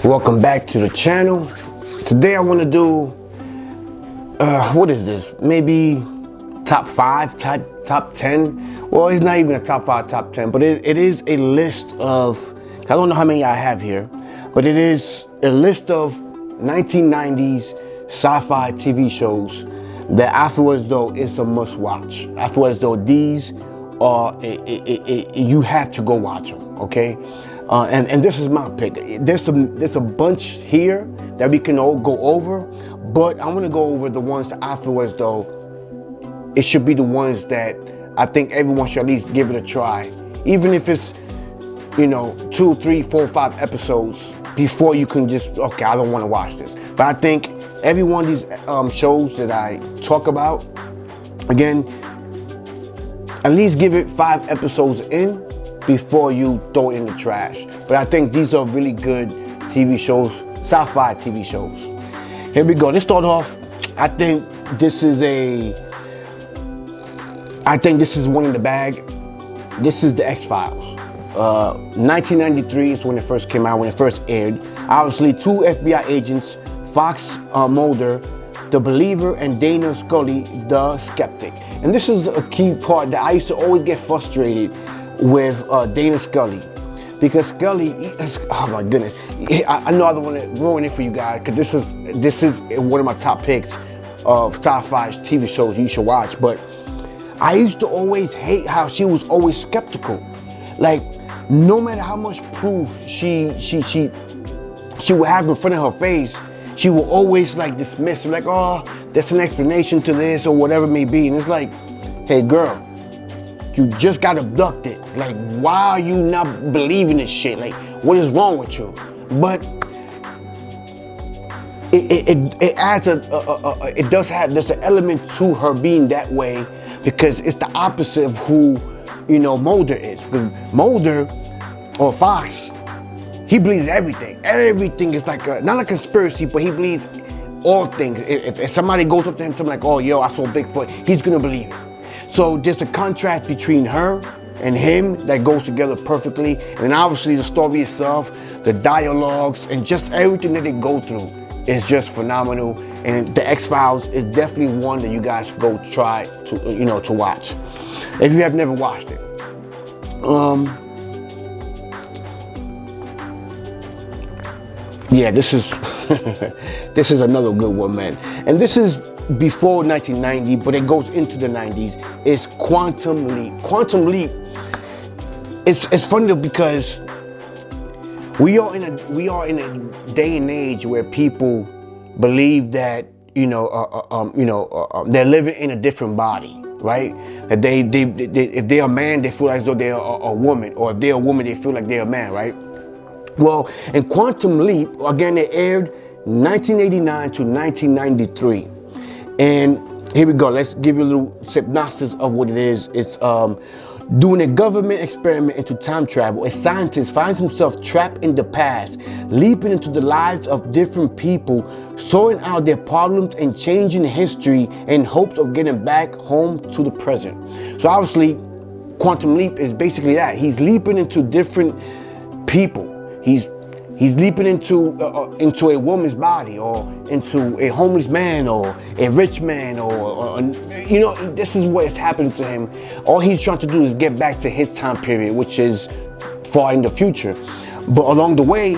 Welcome back to the channel. Today I want to do, what is this? Maybe top 5, top 10. Well, it's not even a top 5, top 10, but it is a list of, I don't know how many I have here, but it is a list of 1990s sci-fi TV shows that I feel as though it's a must watch. I feel as though these are, you have to go watch them, okay? And this is my pick. There's a bunch here that we can all go over, but I'm gonna go over the ones that I feel as though it should be the ones that I think everyone should at least give it a try, even if it's 2, 3, 4, 5 episodes before you can just okay, I don't want to watch this. But I think every one of these shows that I talk about, again, at least give it 5 episodes in before you throw it in the trash. But I think these are really good TV shows, sci-fi TV shows. Here we go. Let's start off. I think this is one in the bag. This is the X-Files. 1993 is when it first came out, when it first aired. Obviously, 2 FBI agents, Fox Mulder, the believer, and Dana Scully, the skeptic. And this is a key part that I used to always get frustrated with Dana Scully, because Scully, oh my goodness, I know I don't want to ruin it for you guys, because this is one of my top picks of sci-fi TV shows you should watch. But I used to always hate how she was always skeptical. Like, no matter how much proof she would have in front of her face, she will always like dismiss it, like, oh, there's an explanation to this or whatever it may be. And it's like, hey girl, you just got abducted. Like, why are you not believing this shit? Like, what is wrong with you? But it adds it does have, there's an element to her being that way, because it's the opposite of who, Mulder is. Because Mulder, or Fox, he believes everything. Everything is like not a conspiracy, but he believes all things. If somebody goes up to him, like, oh, yo, I saw Bigfoot, he's gonna believe it. So there's a contrast between her and him that goes together perfectly. And obviously the story itself, the dialogues, and just everything that they go through is just phenomenal. And the X-Files is definitely one that you guys go try to, to watch, if you have never watched it. Yeah, this is this is another good one, man. And this is before 1990, but it goes into the 90s. It's Quantum Leap. Quantum Leap. It's funny though, because we are in a day and age where people believe that they're living in a different body, right? That they if they're a man, they feel as though they're a woman, or if they're a woman, they feel like they're a man, right? Well, in Quantum Leap, again, it aired 1989 to 1993. And here we go. Let's give you a little synopsis of what it is. It's doing a government experiment into time travel. A scientist finds himself trapped in the past, leaping into the lives of different people, sorting out their problems and changing history in hopes of getting back home to the present. So obviously, Quantum Leap is basically that. He's leaping into different people. He's leaping into a woman's body, or into a homeless man, or a rich man, or this is what is happening to him. All he's trying to do is get back to his time period, which is far in the future. But along the way,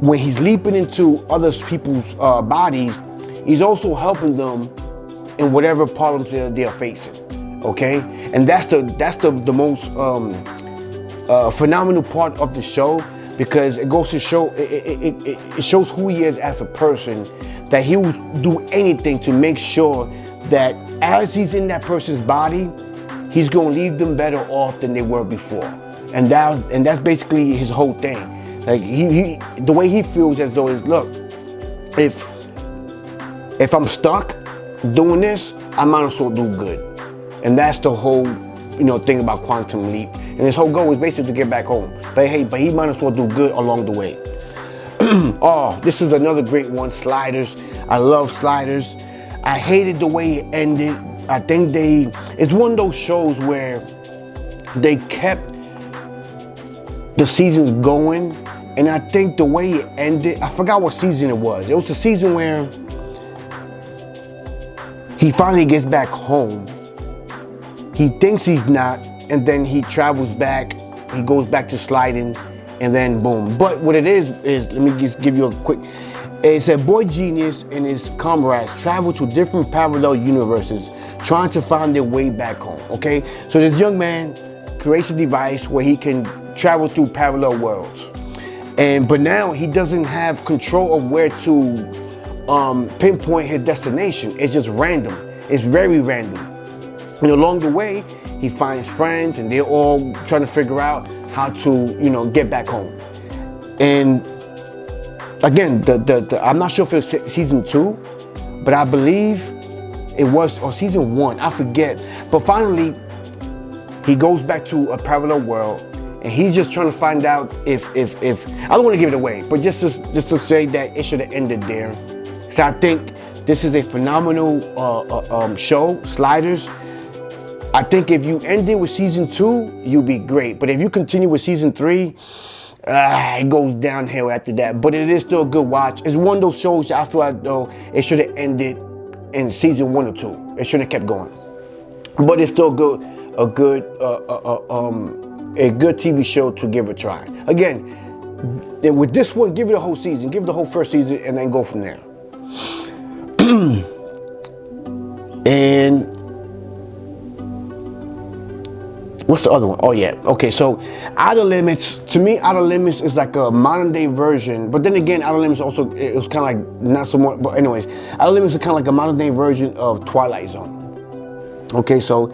when he's leaping into other people's bodies, he's also helping them in whatever problems they're facing. Okay, and that's the most phenomenal part of the show. Because it goes to show, it shows who he is as a person, that he will do anything to make sure that as he's in that person's body, he's gonna leave them better off than they were before. And that's basically his whole thing. Like the way he feels as though is, look, if I'm stuck doing this, I might as well do good. And that's the whole thing about Quantum Leap. And his whole goal is basically to get back home. But he might as well do good along the way. Oh, this is another great one, Sliders. I love Sliders. I hated the way it ended. I think it's one of those shows where they kept the seasons going And I think the way it ended, I forgot what season it was. It was the season where he finally gets back home. He thinks he's not, and then he travels back. He goes back to sliding, and then boom. But what it is let me just give you a quick. It's a boy genius and his comrades travel to different parallel universes, trying to find their way back home. Okay, so this young man creates a device where he can travel through parallel worlds, but now he doesn't have control of where to pinpoint his destination. It's just random. It's very random. And along the way, he finds friends, and they're all trying to figure out how to, get back home. And again, I'm not sure if it's season 2, but I believe it was, or season 1, I forget. But finally, he goes back to a parallel world, and he's just trying to find out if I don't want to give it away, but just to say that it should have ended there. So I think this is a phenomenal show, Sliders. I think if you end it with season 2, you'll be great. But if you continue with season 3, it goes downhill after that. But it is still a good watch. It's one of those shows that I feel like though it should have ended in season 1 or 2. It should have kept going. But it's still good, a good TV show to give a try. Again, with this one, give it a whole season. Give it the whole first season, and then go from there. And what's the other one? Oh yeah, okay, so Outer Limits, to me, Outer Limits is like a modern day version, but then again, Outer Limits also, it was kind of like, not so much, but anyways, Outer Limits is kind of like a modern day version of Twilight Zone. Okay, so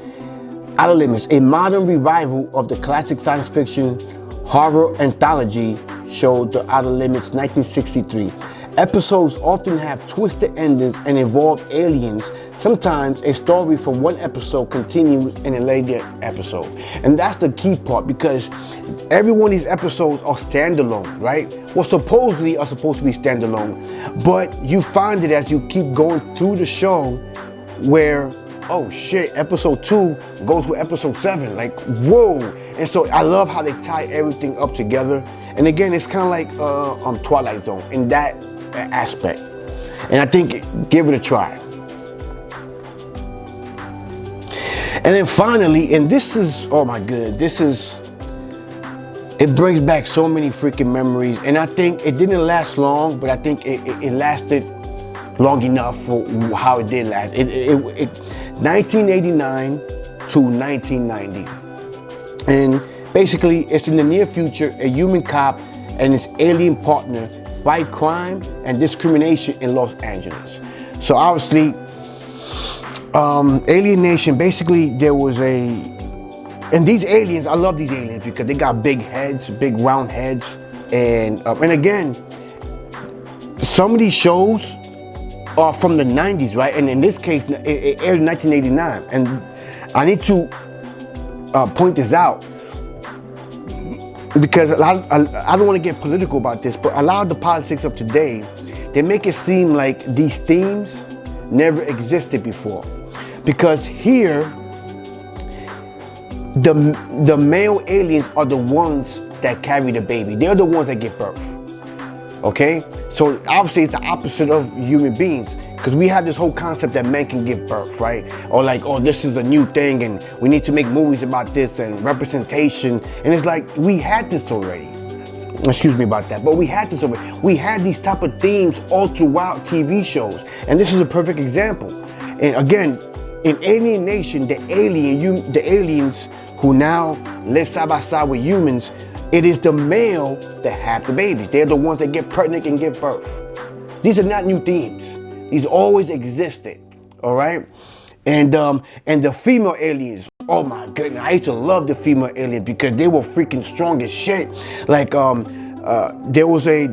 Outer Limits, a modern revival of the classic science fiction horror anthology show The Outer Limits 1963. Episodes often have twisted endings and involve aliens. Sometimes a story from one episode continues in a later episode. And that's the key part, because every one of these episodes are standalone, right? Well, supposedly are supposed to be standalone, but you find it as you keep going through the show where, oh shit, episode 2 goes with episode 7, like, whoa. And so I love how they tie everything up together. And again, it's kind of like Twilight Zone in that aspect. And I think, give it a try. And then finally, and this is, oh my goodness, it brings back so many freaking memories. And I think it didn't last long, but I think it lasted long enough for how it did last. 1989 to 1990. And basically, it's in the near future, a human cop and his alien partner fight crime and discrimination in Los Angeles. So obviously, alienation, basically there was and these aliens, I love these aliens because they got big heads, big round heads. And again, some of these shows are from the 90s, right? And in this case, it aired in 1989. And I need to point this out, because I don't want to get political about this, but a lot of the politics of today, they make it seem like these themes never existed before. Because here, the male aliens are the ones that carry the baby. They're the ones that give birth. Okay? So obviously it's the opposite of human beings, because we have this whole concept that men can give birth, right? Or like, oh, this is a new thing and we need to make movies about this and representation. And it's like, we had this already. Excuse me about that, but we had this already. We had these type of themes all throughout TV shows. And this is a perfect example. And again, in Alienation, the aliens who now live side by side with humans, it is the male that have the babies. They're the ones that get pregnant and give birth. These are not new themes. These always existed, all right? And the female aliens, oh my goodness, I used to love the female aliens because they were freaking strong as shit. Like there was a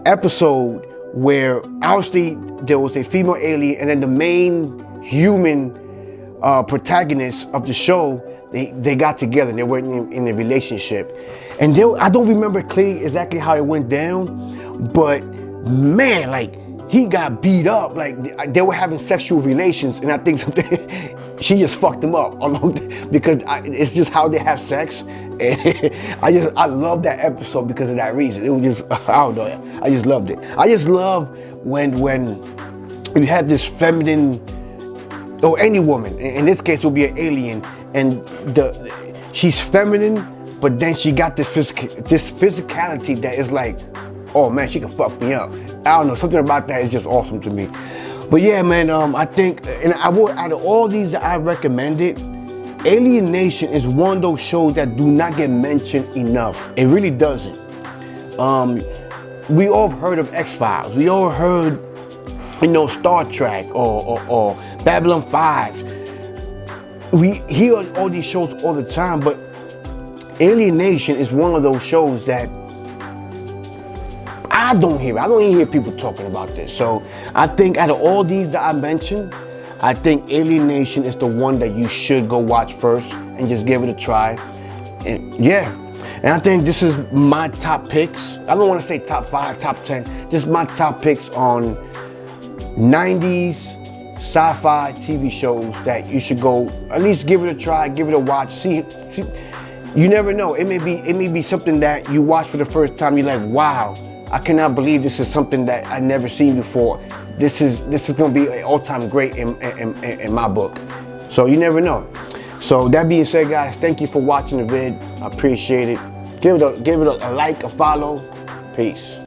episode where obviously there was a female alien, and then the main human protagonist of the show, they got together. They were in a relationship, and I don't remember clearly exactly how it went down, but man, like he got beat up, like they were having sexual relations, and I think something she just fucked him up because it's just how they have sex. And I love that episode because of that reason. It was just, I don't know, I just loved it. I just love when you have this feminine, or any woman, in this case it will be an alien, and she's feminine, but then she got this physicality that is like, oh man, she can fuck me up. I don't know, something about that is just awesome to me. But yeah, man, I think, and out of all these that I recommended, Aliennation is one of those shows that do not get mentioned enough. It really doesn't. We all have heard of X-Files. We all heard, Star Trek or Babylon 5. We hear all these shows all the time, but Aliennation is one of those shows that I don't even hear people talking about this. So I think out of all these that I mentioned, I think Aliennation is the one that you should go watch first and just give it a try. And yeah, and I think this is my top picks. I don't want to say top 5, top 10, just my top picks on 90s sci-fi TV shows that you should go at least give it a try, give it a watch. See, you never know. It may be something that you watch for the first time. You're like, wow, I cannot believe this is something that I never seen before. This is gonna be an all-time great in my book. So you never know. So that being said, guys, thank you for watching the vid. I appreciate it. Give it a like, a follow. Peace.